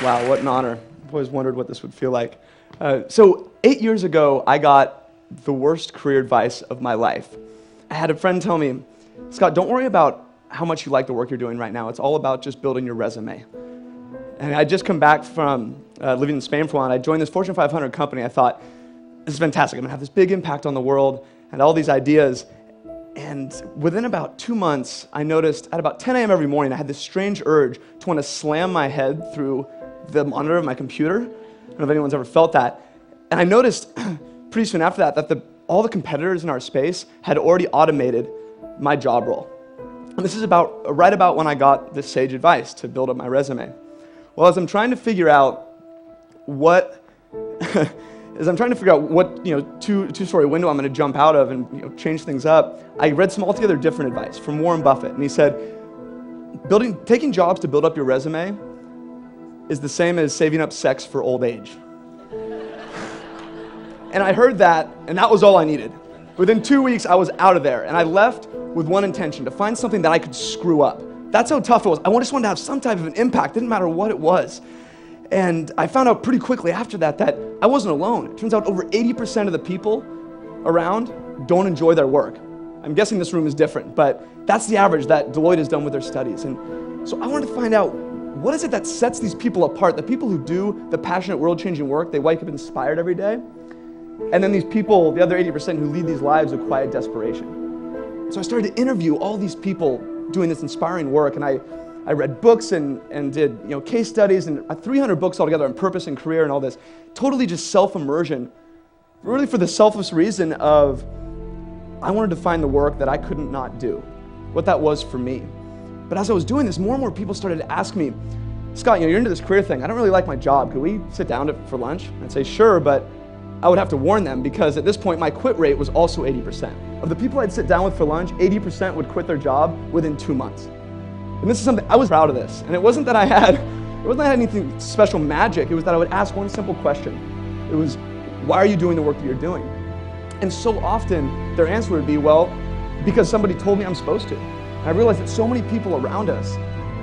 Wow, what an honor. I've always wondered what this would feel like. So 8 years ago, I got the worst career advice of my life. I had a friend tell me, Scott, don't worry about how much you like the work you're doing right now. It's all about just building your resume. And I'd just come back from living in Spain for a while, and I joined this Fortune 500 company. I thought, this is fantastic. I'm going to have this big impact on the world and all these ideas. And within about 2 months, I noticed at about 10 a.m. every morning, I had this strange urge to want to slam my head through the monitor of my computer. I don't know if anyone's ever felt that. And I noticed pretty soon after that all the competitors in our space had already automated my job role. And this is right about when I got this sage advice to build up my resume. Well, as I'm trying to figure out what two-story window I'm going to jump out of and change things up, I read some altogether different advice from Warren Buffett, and he said, taking jobs to build up your resume is the same as saving up sex for old age. And I heard that, and that was all I needed. Within 2 weeks, I was out of there, and I left with one intention, to find something that I could screw up. That's how tough it was. I just wanted to have some type of an impact. Didn't matter what it was. And I found out pretty quickly after that I wasn't alone. It turns out over 80% of the people around don't enjoy their work. I'm guessing this room is different, but that's the average that Deloitte has done with their studies. And so I wanted to find out, what is it that sets these people apart? The people who do the passionate, world-changing work, they wake up inspired every day. And then these people, the other 80% who lead these lives of quiet desperation. So I started to interview all these people doing this inspiring work, and I read books and did case studies and 300 books altogether on purpose and career and all this. Totally just self-immersion, really for the selfless reason of I wanted to find the work that I couldn't not do, what that was for me. But as I was doing this, more and more people started to ask me, Scott, you're into this career thing. I don't really like my job. Could we sit down for lunch? I'd say, sure, but I would have to warn them because at this point, my quit rate was also 80%. Of the people I'd sit down with for lunch, 80% would quit their job within 2 months. And this is something, I was proud of this. And it wasn't that I had anything special magic. It was that I would ask one simple question. It was, why are you doing the work that you're doing? And so often, their answer would be, well, because somebody told me I'm supposed to. And I realized that so many people around us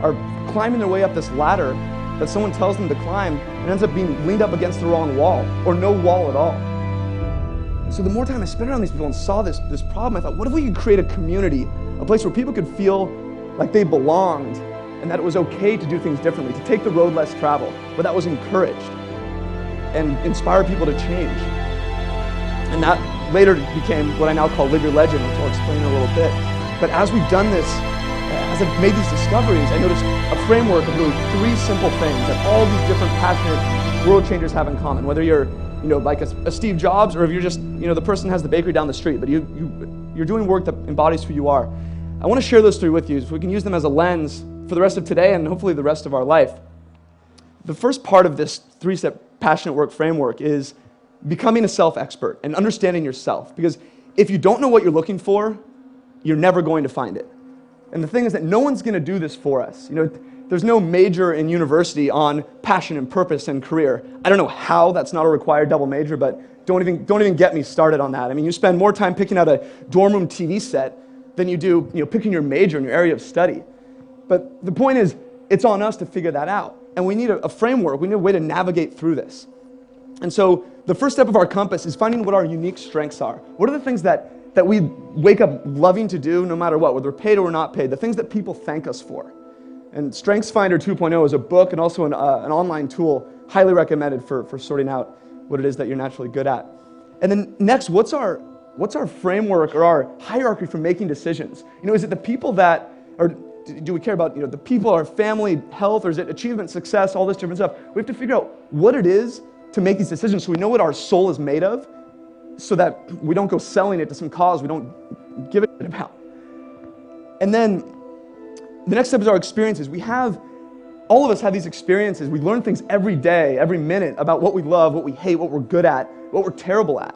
are climbing their way up this ladder that someone tells them to climb and ends up being leaned up against the wrong wall, or no wall at all. And so the more time I spent around these people and saw this problem, I thought, what if we could create a community, a place where people could feel like they belonged and that it was okay to do things differently, to take the road less traveled, where that was encouraged, and inspire people to change. And that later became what I now call Live Your Legend, which I'll explain in a little bit. But as we've done this, as I've made these discoveries, I noticed a framework of really 3 simple things that all these different passionate world changers have in common. Whether you're, like a Steve Jobs, or if you're just, the person who has the bakery down the street, but you're doing work that embodies who you are. I want to share those 3 with you so we can use them as a lens for the rest of today and hopefully the rest of our life. The first part of this 3-step passionate work framework is becoming a self-expert and understanding yourself. Because if you don't know what you're looking for, you're never going to find it. And the thing is that no one's going to do this for us. There's no major in university on passion and purpose and career. I don't know how that's not a required double major, but don't even get me started on that. I mean, you spend more time picking out a dorm room TV set than you do, picking your major in your area of study. But the point is, it's on us to figure that out. And we need a framework. We need a way to navigate through this. And so the first step of our compass is finding what our unique strengths are. What are the things that we wake up loving to do no matter what, whether we're paid or we're not paid, the things that people thank us for. And StrengthsFinder 2.0 is a book and also an online tool highly recommended for sorting out what it is that you're naturally good at. And then next, what's our framework or our hierarchy for making decisions? Is it the people that, or do we care about the people, our family, health, or is it achievement, success, all this different stuff? We have to figure out what it is to make these decisions so we know what our soul is made of, so that we don't go selling it to some cause we don't give a shit about. And then the next step is our experiences. All of us have these experiences. We learn things every day, every minute about what we love, what we hate, what we're good at, what we're terrible at.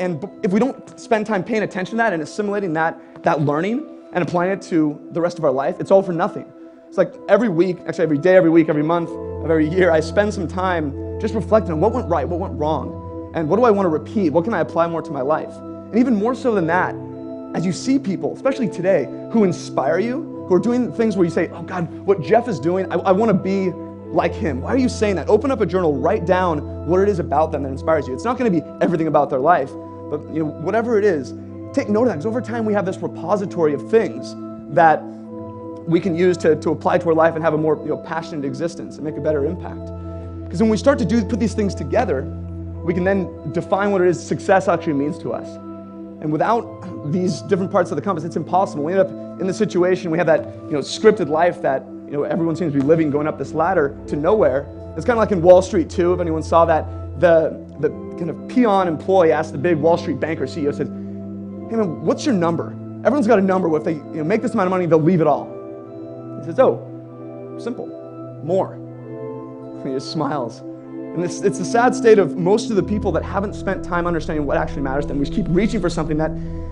And if we don't spend time paying attention to that and assimilating that learning and applying it to the rest of our life, it's all for nothing. It's like every week, actually every day, every week, every month of every year, I spend some time just reflecting on what went right, what went wrong. And what do I want to repeat? What can I apply more to my life? And even more so than that, as you see people, especially today, who inspire you, who are doing things where you say, oh God, what Jeff is doing, I want to be like him? Why are you saying that? Open up a journal, write down what it is about them that inspires you. It's not going to be everything about their life, but whatever it is, take note of that, because over time we have this repository of things that we can use to apply to our life and have a more passionate existence and make a better impact. Because when we start to put these things together, we can then define what it is success actually means to us. And without these different parts of the compass, it's impossible. We end up in the situation, we have that scripted life that everyone seems to be living, going up this ladder to nowhere. It's kind of like in Wall Street 2, if anyone saw that. The kind of peon employee asked the big Wall Street banker CEO, said, "Hey man, what's your number? Everyone's got a number. If they make this amount of money, they'll leave it all." He says, "Oh, simple, more." And he just smiles. And it's the sad state of most of the people that haven't spent time understanding what actually matters to them. We just keep reaching for something that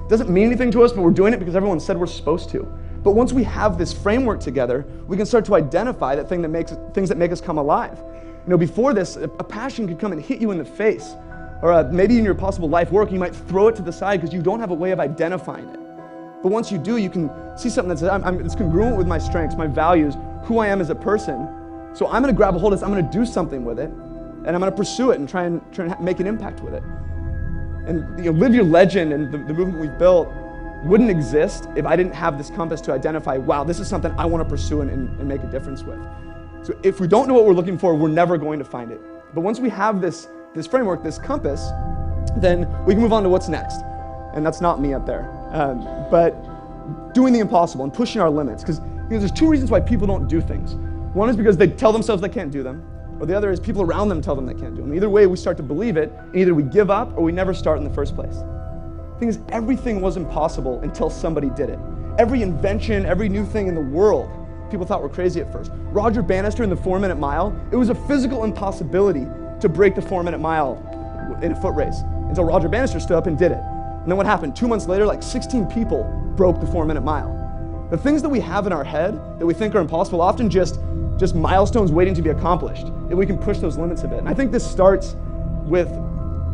doesn't mean anything to us, but we're doing it because everyone said we're supposed to. But once we have this framework together, we can start to identify that things that make us come alive. Before this, a passion could come and hit you in the face, or maybe in your possible life work, you might throw it to the side because you don't have a way of identifying it. But once you do, you can see something that says, it's congruent with my strengths, my values, who I am as a person. So I'm going to grab a hold of this, I'm going to do something with it, and I'm going to pursue it and try and make an impact with it. And Live Your Legend and the movement we've built wouldn't exist if I didn't have this compass to identify, wow, this is something I want to pursue and make a difference with. So if we don't know what we're looking for, we're never going to find it. But once we have this framework, this compass, then we can move on to what's next. And that's not me up there. But doing the impossible and pushing our limits. Because there's two reasons why people don't do things. One is because they tell themselves they can't do them, or the other is people around them tell them they can't do them. Either way, we start to believe it, and either we give up or we never start in the first place. The thing is, everything was impossible until somebody did it. Every invention, every new thing in the world, people thought were crazy at first. Roger Bannister in the 4-minute mile, it was a physical impossibility to break the 4-minute mile in a foot race until Roger Bannister stood up and did it. And then what happened? 2 months later, like 16 people broke the 4-minute mile. The things that we have in our head that we think are impossible, often just milestones waiting to be accomplished, if we can push those limits a bit. And I think this starts with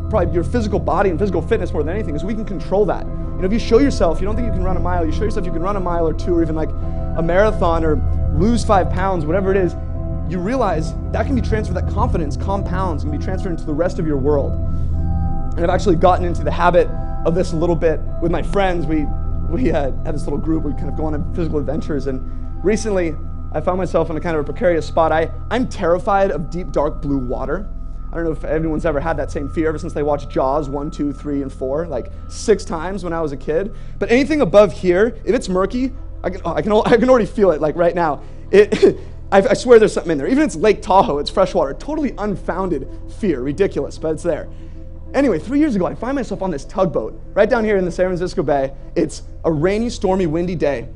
probably your physical body and physical fitness more than anything, is we can control that. If you show yourself, you don't think you can run a mile, you show yourself you can run a mile or two, or even like a marathon, or lose 5 pounds, whatever it is, you realize that can be transferred, that confidence compounds and can be transferred into the rest of your world. And I've actually gotten into the habit of this a little bit with my friends. We had this little group where we kind of go on physical adventures, and recently I found myself in a kind of a precarious spot. I'm terrified of deep, dark blue water. I don't know if anyone's ever had that same fear ever since they watched Jaws 1, 2, 3, and 4, like 6 times when I was a kid. But anything above here, if it's murky, I can already feel it like right now. I swear there's something in there. Even if it's Lake Tahoe, it's freshwater. Totally unfounded fear, ridiculous, but it's there. Anyway, 3 years ago, I find myself on this tugboat right down here in the San Francisco Bay. It's a rainy, stormy, windy day,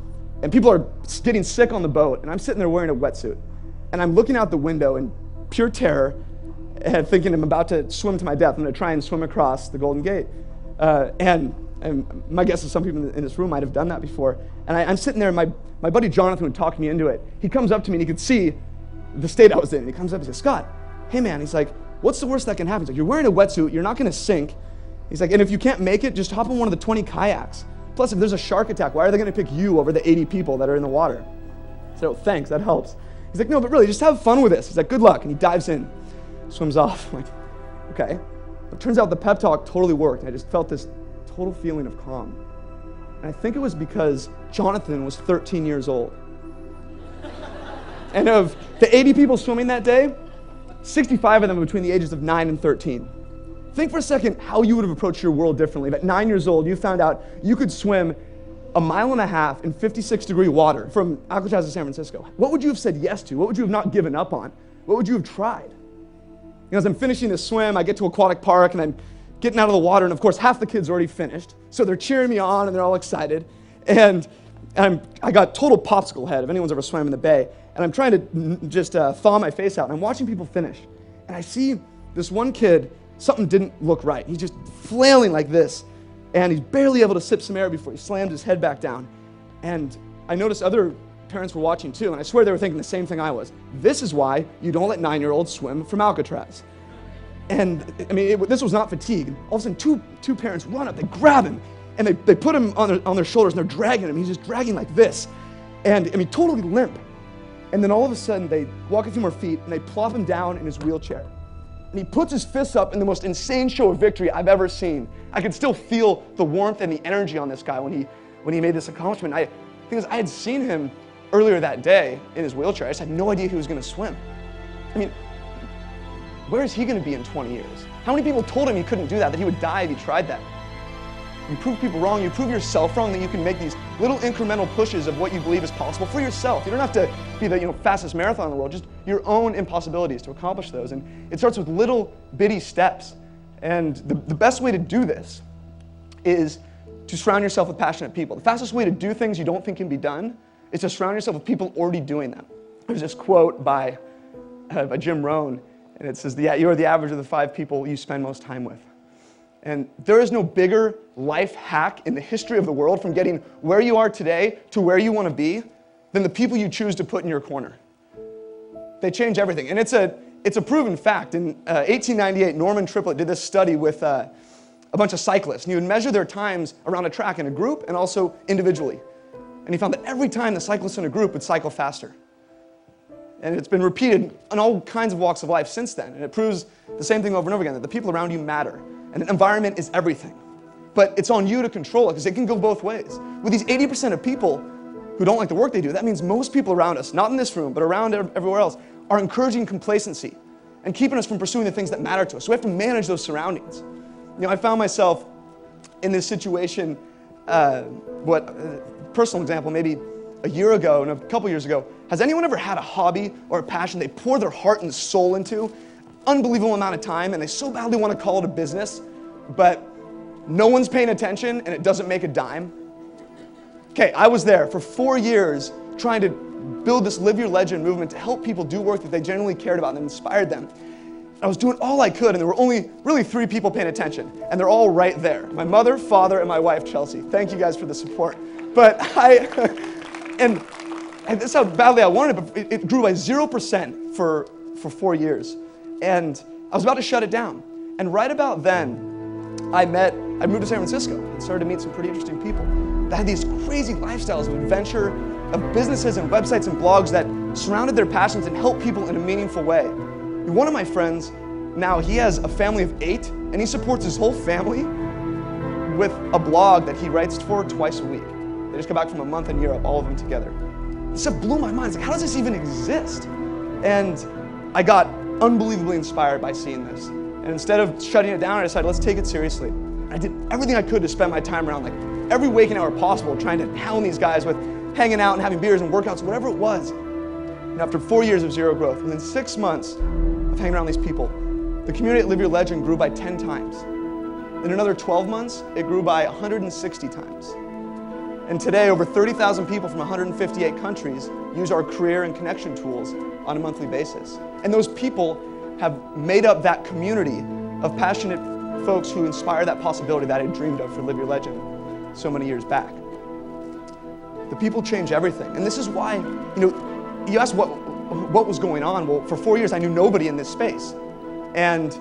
and people are getting sick on the boat, and I'm sitting there wearing a wetsuit. And I'm looking out the window in pure terror and thinking I'm about to swim to my death. I'm going to try and swim across the Golden Gate. And my guess is some people in this room might have done that before. And I'm sitting there, and my buddy Jonathan would talk me into it. He comes up to me, and he could see the state I was in. And he comes up and says, "Scott, hey man," he's like, "what's the worst that can happen?" He's like, "You're wearing a wetsuit, you're not going to sink." He's like, "and if you can't make it, just hop on one of the 20 kayaks. Plus, if there's a shark attack, why are they going to pick you over the 80 people that are in the water?" So thanks, that helps. He's like, "No, but really, just have fun with this." He's like, "Good luck." And he dives in, swims off. I'm like, okay. But it turns out the pep talk totally worked. I just felt this total feeling of calm. And I think it was because Jonathan was 13 years old. And of the 80 people swimming that day, 65 of them were between the ages of 9 and 13. Think for a second how you would have approached your world differently. If at 9 years old, you found out you could swim 1.5 miles in 56-degree water from Alcatraz to San Francisco. What would you have said yes to? What would you have not given up on? What would you have tried? As I'm finishing this swim, I get to Aquatic Park, and I'm getting out of the water, and of course, half the kids already finished. So they're cheering me on, and they're all excited. And I got total popsicle head, if anyone's ever swam in the bay. And I'm trying to just thaw my face out, and I'm watching people finish. And I see this one kid, something didn't look right. He's just flailing like this, and he's barely able to sip some air before he slams his head back down. And I noticed other parents were watching too, and I swear they were thinking the same thing I was. This is why you don't let 9-year-olds swim from Alcatraz. And I mean, this was not fatigue. All of a sudden, two parents run up, they grab him, and they put him on their shoulders, and they're dragging him. He's just dragging like this. And I mean, totally limp. And then all of a sudden, they walk a few more feet, and they plop him down in his wheelchair. And he puts his fists up in the most insane show of victory I've ever seen. I could still feel the warmth and the energy on this guy when he made this accomplishment. The thing is, I had seen him earlier that day in his wheelchair. I just had no idea he was going to swim. I mean, where is he going to be in 20 years? How many people told him he couldn't do that he would die if he tried that? You prove people wrong, you prove yourself wrong, that you can make these little incremental pushes of what you believe is possible for yourself. You don't have to be the fastest marathon in the world, just your own impossibilities to accomplish those. And it starts with little bitty steps. And the best way to do this is to surround yourself with passionate people. The fastest way to do things you don't think can be done is to surround yourself with people already doing them. There's this quote by Jim Rohn, and it says, "You are the average of the 5 people you spend most time with." And there is no bigger life hack in the history of the world from getting where you are today to where you want to be than the people you choose to put in your corner. They change everything. And it's a proven fact. In 1898, Norman Triplett did this study with a bunch of cyclists. And he would measure their times around a track in a group and also individually. And he found that every time the cyclists in a group would cycle faster. And it's been repeated in all kinds of walks of life since then. And it proves the same thing over and over again, that the people around you matter. And the environment is everything. But it's on you to control it, because it can go both ways. With these 80% of people who don't like the work they do, that means most people around us, not in this room, but around everywhere else, are encouraging complacency and keeping us from pursuing the things that matter to us. So we have to manage those surroundings. I found myself in this situation, personal example, maybe a year ago and a couple years ago. Has anyone ever had a hobby or a passion they pour their heart and soul into, unbelievable amount of time, and they so badly want to call it a business, but no one's paying attention and it doesn't make a dime? Okay, I was there for 4 years trying to build this Live Your Legend movement to help people do work that they genuinely cared about and inspired them. I was doing all I could, and there were only really 3 people paying attention, and they're all right there. My mother, father, and my wife, Chelsea. Thank you guys for the support. But and this is how badly I wanted it, but it grew by 0% for 4 years. And I was about to shut it down. And right about then, I moved to San Francisco and started to meet some pretty interesting people that had these crazy lifestyles of adventure, of businesses and websites and blogs that surrounded their passions and helped people in a meaningful way. And one of my friends, now he has a family of 8, and he supports his whole family with a blog that he writes for twice a week. They just got back from a month in Europe, all of them together. This stuff blew my mind. It's like, how does this even exist? And I got unbelievably inspired by seeing this. And instead of shutting it down, I decided, let's take it seriously. I did everything I could to spend my time around, like every waking hour possible, trying to hound these guys with hanging out and having beers and workouts, whatever it was. And after 4 years of zero growth, within 6 months of hanging around these people, the community at Live Your Legend grew by 10 times. In another 12 months, it grew by 160 times. And today, over 30,000 people from 158 countries use our career and connection tools on a monthly basis. And those people have made up that community of passionate folks who inspire that possibility that I dreamed of for Live Your Legend so many years back. The people change everything. And this is why, you asked what was going on. Well, for 4 years, I knew nobody in this space. And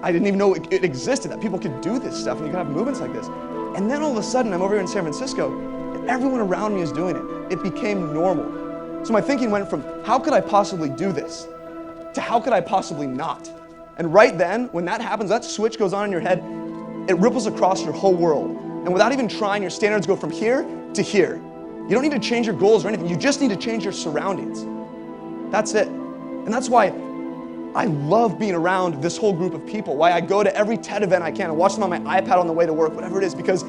I didn't even know it existed, that people could do this stuff and you could have movements like this. And then all of a sudden, I'm over here in San Francisco, and everyone around me is doing it. It became normal. So my thinking went from, how could I possibly do this, to how could I possibly not? And right then, when that happens, that switch goes on in your head, it ripples across your whole world. And without even trying, your standards go from here to here. You don't need to change your goals or anything. You just need to change your surroundings. That's it. And that's why I love being around this whole group of people, why I go to every TED event I can and watch them on my iPad on the way to work, whatever it is, because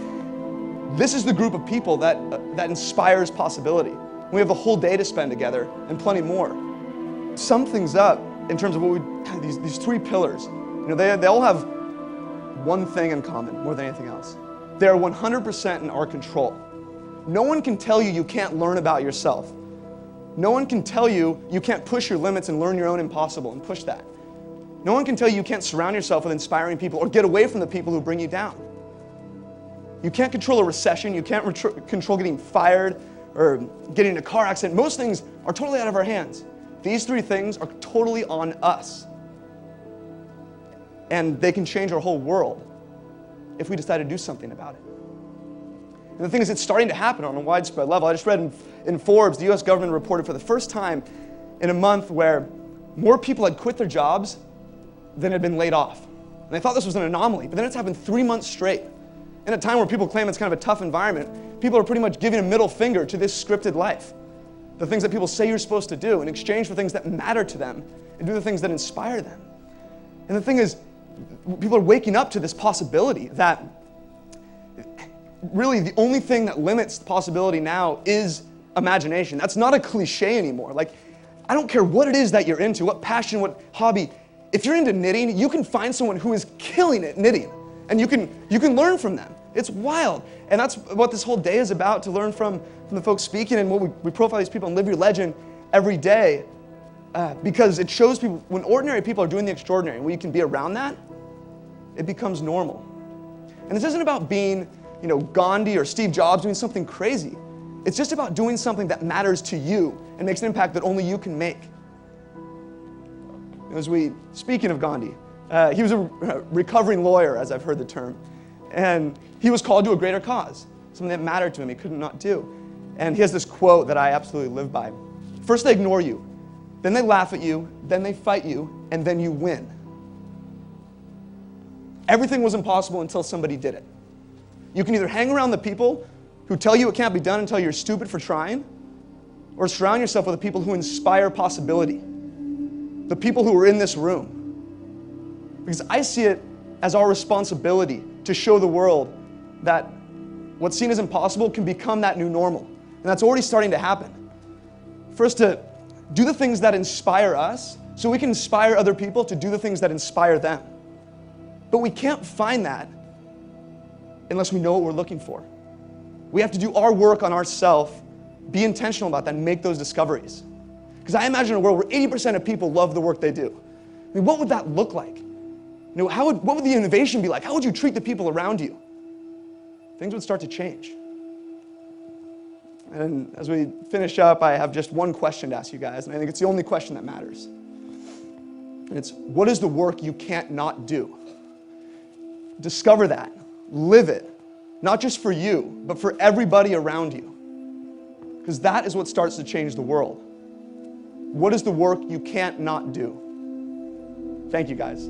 this is the group of people that inspires possibility. We have a whole day to spend together and plenty more. Sum things up in terms of these 3 pillars. They all have one thing in common more than anything else. They're 100% in our control. No one can tell you can't learn about yourself. No one can tell you can't push your limits and learn your own impossible and push that. No one can tell you can't surround yourself with inspiring people or get away from the people who bring you down. You can't control a recession. You can't control getting fired or getting in a car accident. Most things are totally out of our hands. These 3 things are totally on us. And they can change our whole world if we decide to do something about it. And the thing is, it's starting to happen on a widespread level. I just read in Forbes, the US government reported for the first time in a month where more people had quit their jobs than had been laid off. And they thought this was an anomaly, but then it's happened 3 months straight. In a time where people claim it's kind of a tough environment, people are pretty much giving a middle finger to this scripted life. The things that people say you're supposed to do in exchange for things that matter to them and do the things that inspire them. And the thing is, people are waking up to this possibility that really the only thing that limits the possibility now is imagination. That's not a cliche anymore. Like, I don't care what it is that you're into, what passion, what hobby. If you're into knitting, you can find someone who is killing it knitting, and you can learn from them. It's wild. And that's what this whole day is about, to learn from the folks speaking, and what we profile these people and live your legend every day, because it shows people, when ordinary people are doing the extraordinary, and when you can be around that, it becomes normal. And this isn't about being, Gandhi or Steve Jobs doing something crazy. It's just about doing something that matters to you and makes an impact that only you can make. Speaking of Gandhi, he was a recovering lawyer, as I've heard the term, and he was called to a greater cause, something that mattered to him he could not do. And he has this quote that I absolutely live by. First they ignore you, then they laugh at you, then they fight you, and then you win. Everything was impossible until somebody did it. You can either hang around the people who tell you it can't be done until you're stupid for trying, or surround yourself with the people who inspire possibility, the people who are in this room. Because I see it as our responsibility to show the world that what's seen as impossible can become that new normal. And that's already starting to happen. For us to do the things that inspire us so we can inspire other people to do the things that inspire them. But we can't find that unless we know what we're looking for. We have to do our work on ourselves, be intentional about that, and make those discoveries. Because I imagine a world where 80% of people love the work they do. I mean, what would that look like? What would the innovation be like? How would you treat the people around you? Things would start to change. And as we finish up, I have just one question to ask you guys, and I think it's the only question that matters. And it's, what is the work you can't not do? Discover that. Live it. Not just for you, but for everybody around you. Because that is what starts to change the world. What is the work you can't not do? Thank you, guys.